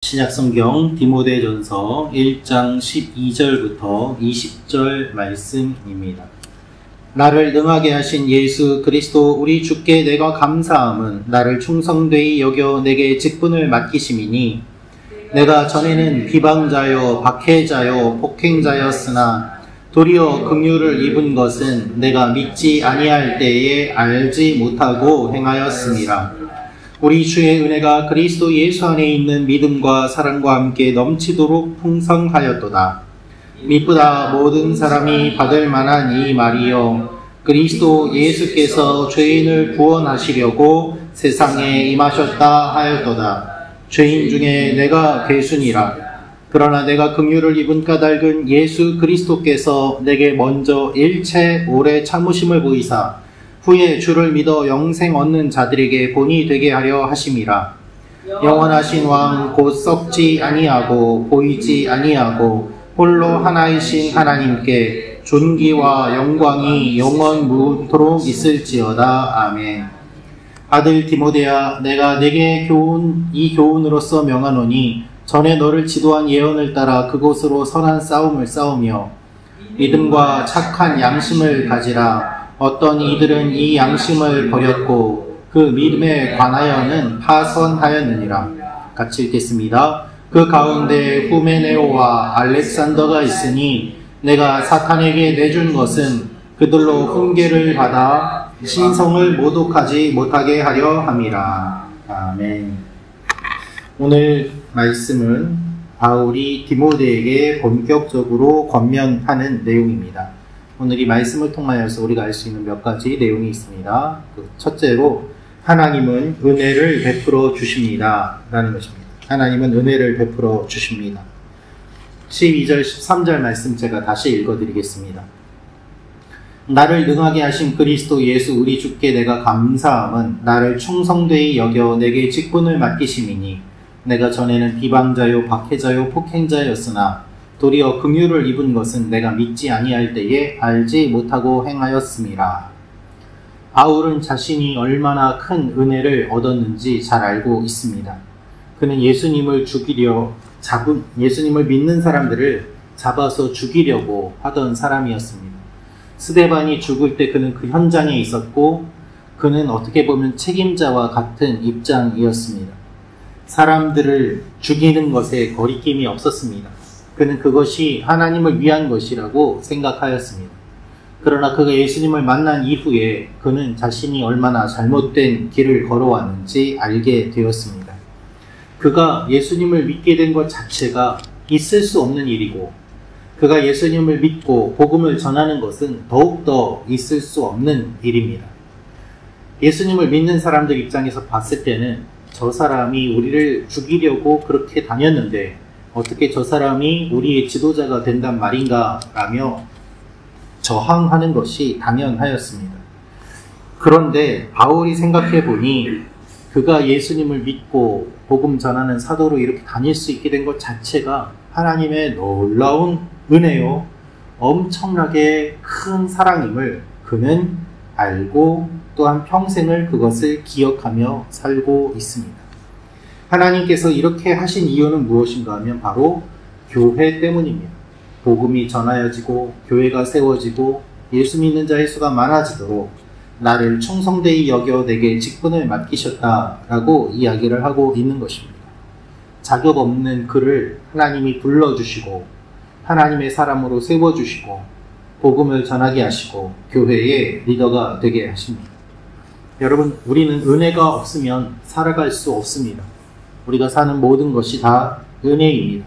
신약성경 디모데전서 1장 12절부터 20절 말씀입니다. 나를 능하게 하신 예수 그리스도 우리 주께 내가 감사함은 나를 충성되이 여겨 내게 직분을 맡기심이니 내가 전에는 비방자요 박해자요 폭행자였으나 도리어 긍휼을 입은 것은 내가 믿지 아니할 때에 알지 못하고 행하였음이라. 우리 주의 은혜가 그리스도 예수 안에 있는 믿음과 사랑과 함께 넘치도록 풍성하였도다. 미쁘다 모든 사람이 받을 만한 이 말이요 그리스도 예수께서 죄인을 구원하시려고 세상에 임하셨다 하였도다. 죄인 중에 내가 괴순이라. 그러나 내가 긍휼을 입은 까닭은 예수 그리스도께서 내게 먼저 일체 오래 참으심을 보이사 후에 주를 믿어 영생 얻는 자들에게 본이 되게 하려 하심이라. 영원하신 왕 곧 썩지 아니하고 보이지 아니하고 홀로 하나이신 하나님께 존귀와 영광이 영원 무토록 있을지어다. 아멘. 아들 디모데야, 내가 내게 이 교훈으로서 명하노니 전에 너를 지도한 예언을 따라 그곳으로 선한 싸움을 싸우며 믿음과 착한 양심을 가지라. 어떤 이들은 이 양심을 버렸고 그 믿음에 관하여는 파선하였느니라. 같이 읽겠습니다. 그 가운데 후메네오와 알렉산더가 있으니 내가 사탄에게 내준 것은 그들로 훈계를 받아 신성을 모독하지 못하게 하려 함이라. 아멘. 오늘 말씀은 바울이 디모데에게 본격적으로 권면하는 내용입니다. 오늘 이 말씀을 통하여서 우리가 알 수 있는 몇 가지 내용이 있습니다. 첫째로 하나님은 은혜를 베풀어 주십니다 라는 것입니다. 하나님은 은혜를 베풀어 주십니다. 12절 13절 말씀 제가 다시 읽어드리겠습니다. 나를 능하게 하신 그리스도 예수 우리 주께 내가 감사함은 나를 충성되이 여겨 내게 직분을 맡기심이니 내가 전에는 비방자요 박해자요 폭행자였으나 도리어 긍휼을 입은 것은 내가 믿지 아니할 때에 알지 못하고 행하였음이라. 바울은 자신이 얼마나 큰 은혜를 얻었는지 잘 알고 있습니다. 그는 예수님을 믿는 사람들을 잡아서 죽이려고 하던 사람이었습니다. 스데반이 죽을 때 그는 그 현장에 있었고 그는 어떻게 보면 책임자와 같은 입장이었습니다. 사람들을 죽이는 것에 거리낌이 없었습니다. 그는 그것이 하나님을 위한 것이라고 생각하였습니다. 그러나 그가 예수님을 만난 이후에 그는 자신이 얼마나 잘못된 길을 걸어왔는지 알게 되었습니다. 그가 예수님을 믿게 된 것 자체가 있을 수 없는 일이고 그가 예수님을 믿고 복음을 전하는 것은 더욱더 있을 수 없는 일입니다. 예수님을 믿는 사람들 입장에서 봤을 때는 저 사람이 우리를 죽이려고 그렇게 다녔는데 어떻게 저 사람이 우리의 지도자가 된단 말인가 라며 저항하는 것이 당연하였습니다. 그런데 바울이 생각해 보니 그가 예수님을 믿고 복음 전하는 사도로 이렇게 다닐 수 있게 된 것 자체가 하나님의 놀라운 은혜요 엄청나게 큰 사랑임을 그는 알고 또한 평생을 그것을 기억하며 살고 있습니다. 하나님께서 이렇게 하신 이유는 무엇인가 하면 바로 교회 때문입니다. 복음이 전하여지고 교회가 세워지고 예수 믿는 자의 수가 많아지도록 나를 충성되이 여겨 내게 직분을 맡기셨다라고 이야기를 하고 있는 것입니다. 자격 없는 그를 하나님이 불러주시고 하나님의 사람으로 세워주시고 복음을 전하게 하시고 교회의 리더가 되게 하십니다. 여러분, 우리는 은혜가 없으면 살아갈 수 없습니다. 우리가 사는 모든 것이 다 은혜입니다.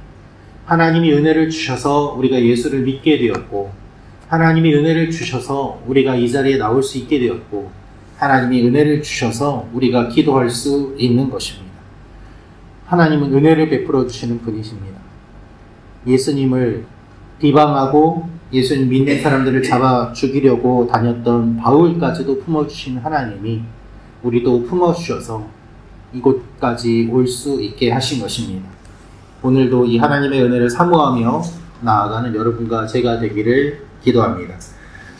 하나님이 은혜를 주셔서 우리가 예수를 믿게 되었고 하나님이 은혜를 주셔서 우리가 이 자리에 나올 수 있게 되었고 하나님이 은혜를 주셔서 우리가 기도할 수 있는 것입니다. 하나님은 은혜를 베풀어 주시는 분이십니다. 예수님을 비방하고 예수님 믿는 사람들을 잡아 죽이려고 다녔던 바울까지도 품어주신 하나님이 우리도 품어주셔서 이곳까지 올 수 있게 하신 것입니다. 오늘도 이 하나님의 은혜를 사모하며 나아가는 여러분과 제가 되기를 기도합니다.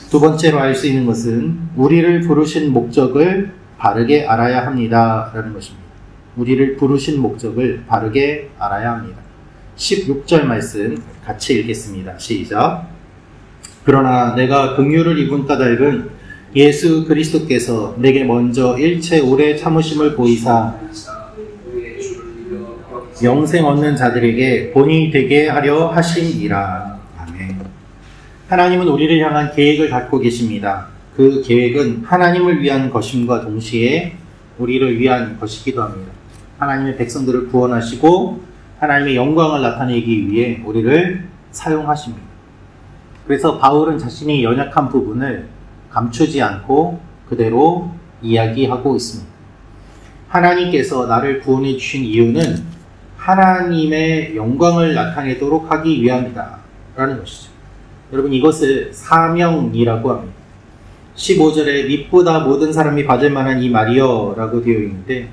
두 번째로 알 수 있는 것은 우리를 부르신 목적을 바르게 알아야 합니다 라는 것입니다. 우리를 부르신 목적을 바르게 알아야 합니다. 16절 말씀 같이 읽겠습니다. 시작. 그러나 내가 긍휼을 입은 까닭은 예수 그리스도께서 내게 먼저 일체 오래 참으심을 보이사 영생 얻는 자들에게 본이 되게 하려 하심이라. 아멘. 하나님은 우리를 향한 계획을 갖고 계십니다. 그 계획은 하나님을 위한 것임과 동시에 우리를 위한 것이기도 합니다. 하나님의 백성들을 구원하시고 하나님의 영광을 나타내기 위해 우리를 사용하십니다. 그래서 바울은 자신의 연약한 부분을 감추지 않고 그대로 이야기하고 있습니다. 하나님께서 나를 구원해 주신 이유는 하나님의 영광을 나타내도록 하기 위함이다 라는 것이죠. 여러분, 이것을 사명이라고 합니다. 15절에 믿보다 모든 사람이 받을 만한 이 말이여 라고 되어 있는데,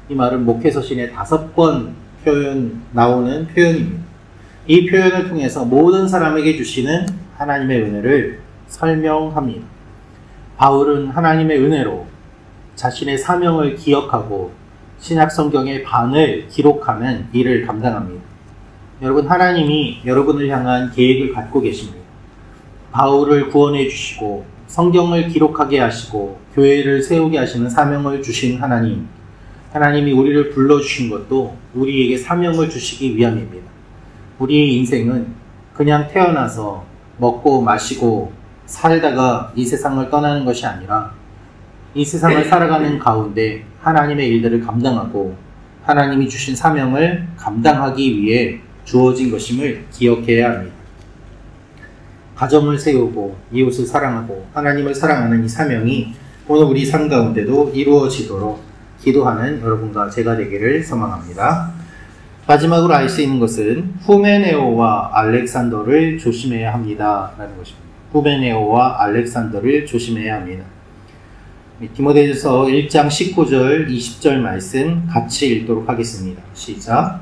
이 말은 목회서신에 5번 나오는 표현입니다. 이 표현을 통해서 모든 사람에게 주시는 하나님의 은혜를 설명합니다. 바울은 하나님의 은혜로 자신의 사명을 기억하고 신약성경의 반을 기록하는 일을 감당합니다. 여러분, 하나님이 여러분을 향한 계획을 갖고 계십니다. 바울을 구원해 주시고 성경을 기록하게 하시고 교회를 세우게 하시는 사명을 주신 하나님, 하나님이 우리를 불러주신 것도 우리에게 사명을 주시기 위함입니다. 우리의 인생은 그냥 태어나서 먹고 마시고 살다가 이 세상을 떠나는 것이 아니라 이 세상을 살아가는 가운데 하나님의 일들을 감당하고 하나님이 주신 사명을 감당하기 위해 주어진 것임을 기억해야 합니다. 가정을 세우고 이웃을 사랑하고 하나님을 사랑하는 이 사명이 오늘 우리 삶 가운데도 이루어지도록 기도하는 여러분과 제가 되기를 소망합니다. 마지막으로 알 수 있는 것은 후메네오와 알렉산더를 조심해야 합니다 라는 것입니다. 후메네오와 알렉산더를 조심해야 합니다. 디모데전서 1장 19절 20절 말씀 같이 읽도록 하겠습니다. 시작.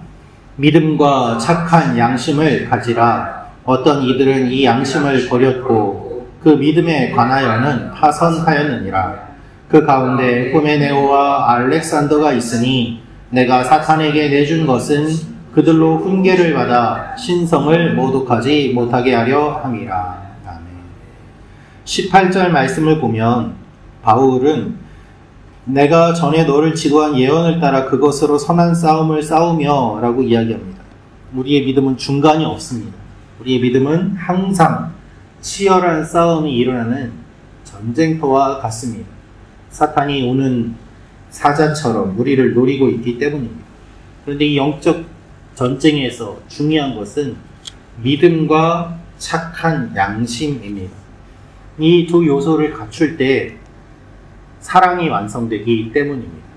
믿음과 착한 양심을 가지라. 어떤 이들은 이 양심을 버렸고 그 믿음에 관하여는 파선하였느니라. 그 가운데 후메네오와 알렉산더가 있으니 내가 사탄에게 내준 것은 그들로 훈계를 받아 신성을 모독하지 못하게 하려 함이라. 아멘. 18절 말씀을 보면 바울은 내가 전에 너를 지도한 예언을 따라 그것으로 선한 싸움을 싸우며 라고 이야기합니다. 우리의 믿음은 중간이 없습니다. 우리의 믿음은 항상 치열한 싸움이 일어나는 전쟁터와 같습니다. 사탄이 오는 사자처럼 우리를 노리고 있기 때문입니다. 그런데 이 영적 전쟁에서 중요한 것은 믿음과 착한 양심입니다. 이 두 요소를 갖출 때 사랑이 완성되기 때문입니다.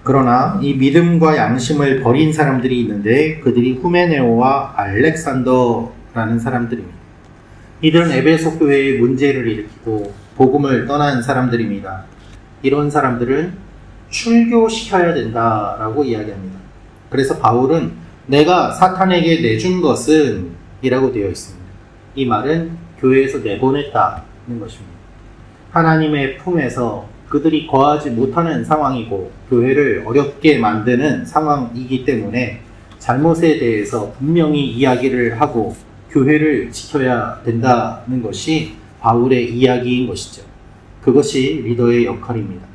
그러나 이 믿음과 양심을 버린 사람들이 있는데 그들이 후메네오와 알렉산더라는 사람들입니다. 이들은 에베소 교회에 문제를 일으키고 복음을 떠난 사람들입니다. 이런 사람들은 출교시켜야 된다라고 이야기합니다. 그래서 바울은 내가 사탄에게 내준 것은 이라고 되어 있습니다. 이 말은 교회에서 내보냈다는 것입니다. 하나님의 품에서 그들이 거하지 못하는 상황이고 교회를 어렵게 만드는 상황이기 때문에 잘못에 대해서 분명히 이야기를 하고 교회를 지켜야 된다는 것이 바울의 이야기인 것이죠. 그것이 리더의 역할입니다.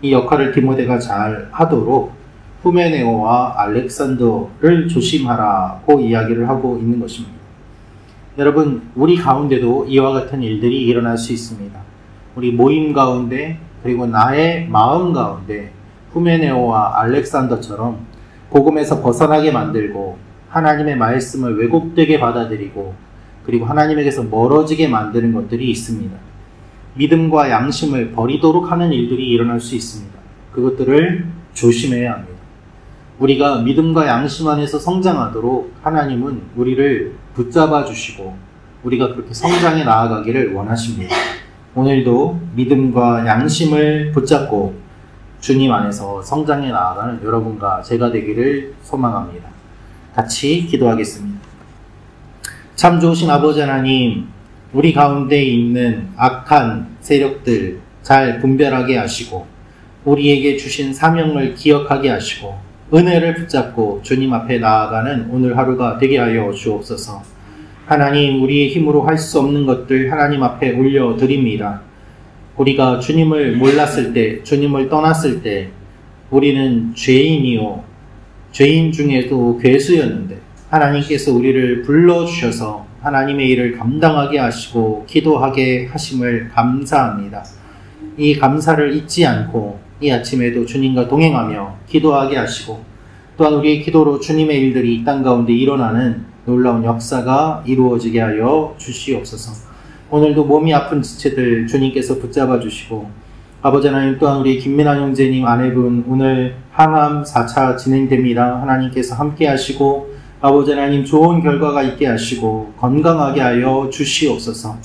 이 역할을 디모데가 잘 하도록 후메네오와 알렉산더를 조심하라고 이야기를 하고 있는 것입니다. 여러분, 우리 가운데도 이와 같은 일들이 일어날 수 있습니다. 우리 모임 가운데 그리고 나의 마음 가운데 후메네오와 알렉산더처럼 복음에서 벗어나게 만들고 하나님의 말씀을 왜곡되게 받아들이고 그리고 하나님에게서 멀어지게 만드는 것들이 있습니다. 믿음과 양심을 버리도록 하는 일들이 일어날 수 있습니다. 그것들을 조심해야 합니다. 우리가 믿음과 양심 안에서 성장하도록 하나님은 우리를 붙잡아 주시고 우리가 그렇게 성장해 나아가기를 원하십니다. 오늘도 믿음과 양심을 붙잡고 주님 안에서 성장해 나아가는 여러분과 제가 되기를 소망합니다. 같이 기도하겠습니다. 참 좋으신 아버지 하나님, 우리 가운데 있는 악한 세력들 잘 분별하게 하시고 우리에게 주신 사명을 기억하게 하시고 은혜를 붙잡고 주님 앞에 나아가는 오늘 하루가 되게 하여 주옵소서. 하나님, 우리의 힘으로 할 수 없는 것들 하나님 앞에 올려드립니다. 우리가 주님을 몰랐을 때, 주님을 떠났을 때 우리는 죄인이요, 죄인 중에도 괴수였는데 하나님께서 우리를 불러주셔서 하나님의 일을 감당하게 하시고 기도하게 하심을 감사합니다. 이 감사를 잊지 않고 이 아침에도 주님과 동행하며 기도하게 하시고 또한 우리의 기도로 주님의 일들이 이 땅 가운데 일어나는 놀라운 역사가 이루어지게 하여 주시옵소서. 오늘도 몸이 아픈 지체들 주님께서 붙잡아 주시고 아버지 하나님, 또한 우리 김민아 형제님 아내분 오늘 항암 4차 진행됩니다. 하나님께서 함께 하시고 아버지 하나님 좋은 결과가 있게 하시고 건강하게 하여 주시옵소서.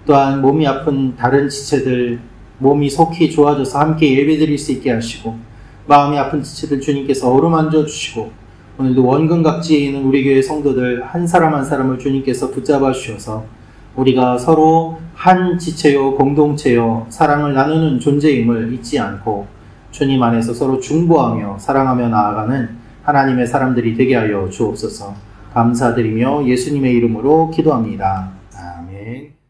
또한 몸이 아픈 다른 지체들 몸이 속히 좋아져서 함께 예배드릴 수 있게 하시고 마음이 아픈 지체들 주님께서 어루만져 주시고 오늘도 원근각지에 있는 우리 교회 성도들 한 사람 한 사람을 주님께서 붙잡아 주셔서 우리가 서로 한 지체요 공동체요 사랑을 나누는 존재임을 잊지 않고 주님 안에서 서로 중보하며 사랑하며 나아가는 하나님의 사람들이 되게 하여 주옵소서. 감사드리며 예수님의 이름으로 기도합니다. 아멘.